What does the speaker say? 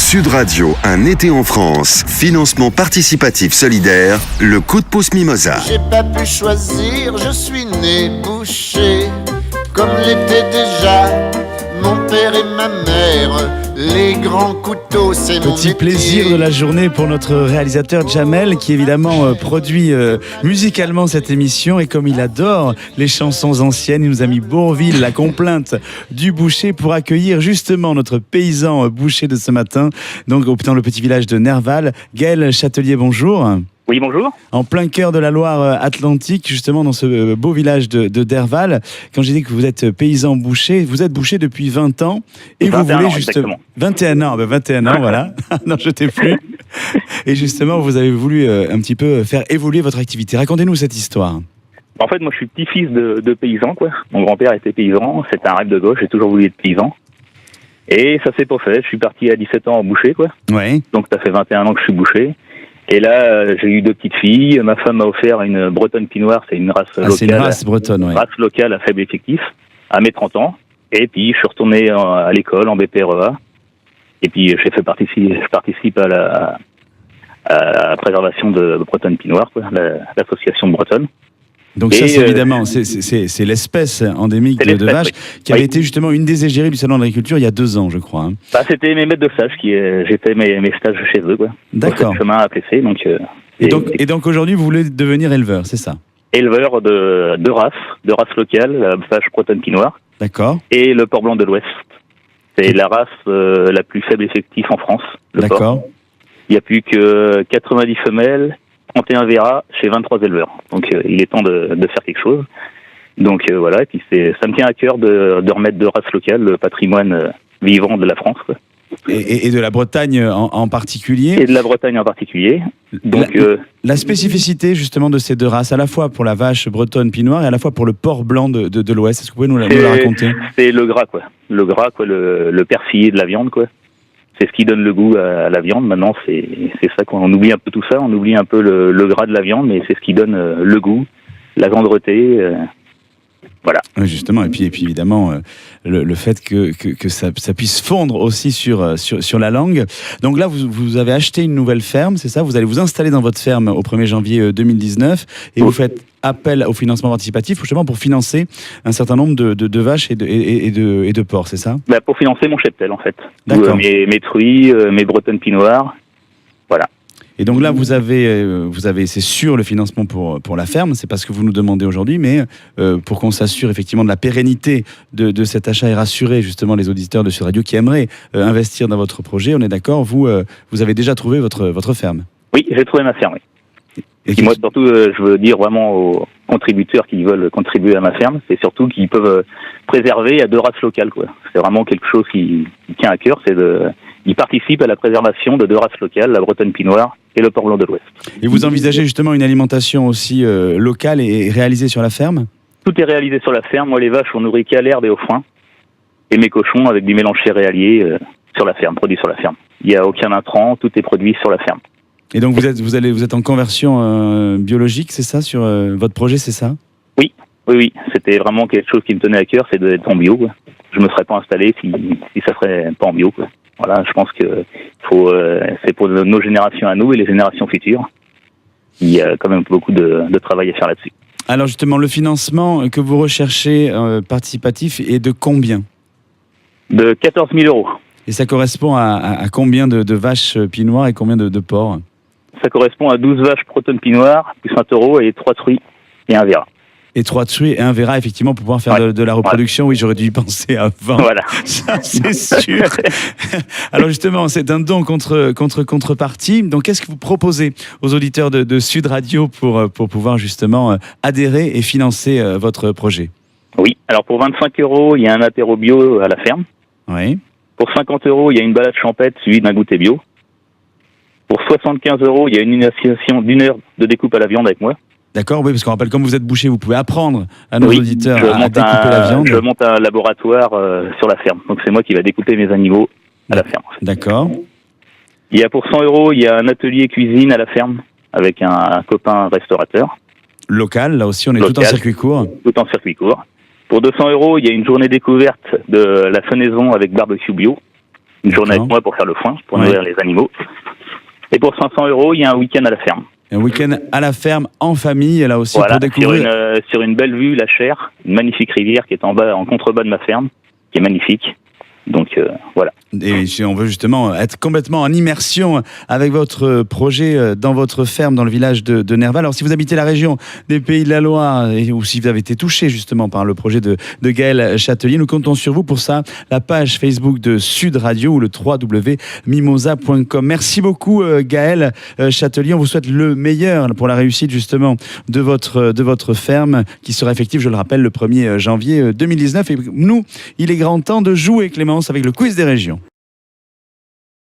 Sud Radio, un été en France. Financement participatif solidaire. Le coup de pouce Mimosa. J'ai pas pu choisir, je suis né boucher. Comme l'étaient déjà mon père et ma mère. Les grands couteaux, c'est mon métier. Petit plaisir de la journée pour notre réalisateur Jamel, qui évidemment produit musicalement cette émission. Et comme il adore les chansons anciennes, il nous a mis Bourvil, la complainte du boucher, pour accueillir justement notre paysan boucher de ce matin, donc dans le petit village de Nerval. Gaël Châtelier, bonjour. Oui, bonjour. En plein cœur de la Loire-Atlantique, justement dans ce beau village de Derval. Quand j'ai dit que vous êtes paysan boucher, vous êtes boucher depuis 20 ans. Et vous voulez justement... 21 ans, 21 ans, voilà. Non, je t'ai plus. Et justement, vous avez voulu un petit peu faire évoluer votre activité. Racontez-nous cette histoire. En fait, moi, je suis petit-fils de paysan, quoi. Mon grand-père était paysan, c'était un rêve de gauche, j'ai toujours voulu être paysan. Et ça s'est pas fait. Je suis parti à 17 ans en boucher, quoi. Ouais. Donc, ça fait 21 ans que je suis boucher. Et là, j'ai eu 2 petites filles. Ma femme m'a offert une bretonne pinoire, c'est une race locale. C'est une race bretonne, oui. Race locale à faible effectif, à mes 30 ans. Et puis, je suis retourné à l'école, en BPREA. Et puis, je participe à la préservation de bretonne pinoire, quoi, l'association bretonne. Donc ça, c'est évidemment, c'est l'espèce endémique de vache qui avait été justement une des égéries du salon de l'agriculture il y a 2 ans, je crois. Hein. Bah, c'était mes maîtres de stage j'ai fait mes stages chez eux, quoi. D'accord. Le chemin à PC, donc. Et donc aujourd'hui, vous voulez devenir éleveur, c'est ça? Éleveur de race locale, la vache bretonne pinoire. D'accord. Et le porc blanc de l'Ouest. C'est la race la plus faible effectif en France. D'accord. Il n'y a plus que 90 femelles. 31 verras chez 23 éleveurs. Donc il est temps de faire quelque chose. Donc voilà, et puis ça me tient à cœur de remettre de race locale le patrimoine vivant de la France, quoi. Et de la Bretagne en particulier. Et de la Bretagne en particulier. Donc la spécificité justement de ces 2 races, à la fois pour la vache bretonne pinoire et à la fois pour le porc blanc de l'Ouest, est-ce que vous pouvez nous la raconter? C'est le gras, quoi. Le gras, quoi, le persillé de la viande, quoi. C'est ce qui donne le goût à la viande. Maintenant, c'est ça qu'on oublie un peu tout ça. On oublie un peu le gras de la viande, mais c'est ce qui donne le goût, la vendreté. Voilà. Oui, justement. Et puis évidemment, le fait que ça puisse fondre aussi sur la langue. Donc là, vous avez acheté une nouvelle ferme, c'est ça? Vous allez vous installer dans votre ferme au 1er janvier 2019 et vous faites appel au financement participatif justement pour financer un certain nombre de vaches et de porcs, c'est ça? Bah, pour financer mon cheptel, en fait. D'accord. Mes truies, mes bretonnes pinoires. Voilà. Et donc là, vous avez, c'est sûr, le financement pour la ferme, c'est pas ce que vous nous demandez aujourd'hui, mais pour qu'on s'assure effectivement de la pérennité de cet achat et rassurer justement les auditeurs de Sud Radio qui aimeraient investir dans votre projet, on est d'accord, vous avez déjà trouvé votre ferme? Oui, j'ai trouvé ma ferme, oui. Et moi, surtout, je veux dire vraiment aux contributeurs qui veulent contribuer à ma ferme, c'est surtout qu'ils peuvent préserver à 2 races locales, quoi. C'est vraiment quelque chose qui tient à cœur, ils participent à la préservation de 2 races locales, la bretonne pinoire et le porc blanc de l'Ouest. Et vous envisagez justement une alimentation aussi locale et réalisée sur la ferme? Tout est réalisé sur la ferme. Moi, les vaches, on nourrit qu'à l'herbe et au foin. Et mes cochons avec du mélange céréalier sur la ferme, produit sur la ferme. Il n'y a aucun intrant, tout est produit sur la ferme. Et donc vous êtes en conversion biologique, c'est ça, sur votre projet, c'est ça? Oui. C'était vraiment quelque chose qui me tenait à cœur, c'est d'être en bio, quoi. Je me serais pas installé si ça serait pas en bio, quoi. Voilà, je pense que c'est pour nos générations à nous et les générations futures. Il y a quand même beaucoup de travail à faire là-dessus. Alors justement, le financement que vous recherchez participatif est de combien? De 14 000 €. Et ça correspond à combien de vaches pinoires et combien de porcs? Ça correspond à 12 vaches bretonnes pinoires, plus 20 € et 3 truies et 1 verra. Et 3 truies et 1 verra, effectivement, pour pouvoir faire de la reproduction. Ouais. Oui, j'aurais dû y penser avant. Voilà. Ça, c'est sûr. Alors justement, c'est un don contrepartie. Donc, qu'est-ce que vous proposez aux auditeurs de Sud Radio pour pouvoir justement adhérer et financer votre projet? Oui, alors pour 25 €, il y a un apéro bio à la ferme. Oui. Pour 50 €, il y a une balade champêtre suivie d'un goûter bio. Pour 75 €, il y a une initiation d'1 heure de découpe à la viande avec moi. D'accord, oui, parce qu'on rappelle, comme vous êtes boucher, vous pouvez apprendre à nos auditeurs à découper la viande. Je monte un laboratoire sur la ferme. Donc c'est moi qui va découper mes animaux à la ferme. D'accord. Il y a pour 100 €, il y a un atelier cuisine à la ferme avec un copain restaurateur. Local, là aussi, on est tout en circuit court. Tout en circuit court. Pour 200 €, il y a une journée découverte de la fenaison avec barbecue bio. une journée avec moi pour faire le foin, pour nourrir les animaux. Et pour 500 €, il y a un week-end à la ferme. Un week-end à la ferme, en famille, là aussi, pour découvrir... Sur une belle vue, la Cher, une magnifique rivière qui est en contrebas de ma ferme, qui est magnifique. Donc voilà. Et si on veut justement être complètement en immersion avec votre projet dans votre ferme, dans le village de Nerval. Alors si vous habitez la région des Pays de la Loire, ou si vous avez été touché justement par le projet de Gaël Châtelier, nous comptons sur vous pour ça. La page Facebook de Sud Radio ou le www.mimosa.com. Merci beaucoup Gaël Châtelier. On vous souhaite le meilleur pour la réussite justement de votre ferme qui sera effective, je le rappelle, le 1er janvier 2019. Et nous, il est grand temps de jouer, Clémence, avec le quiz des régions.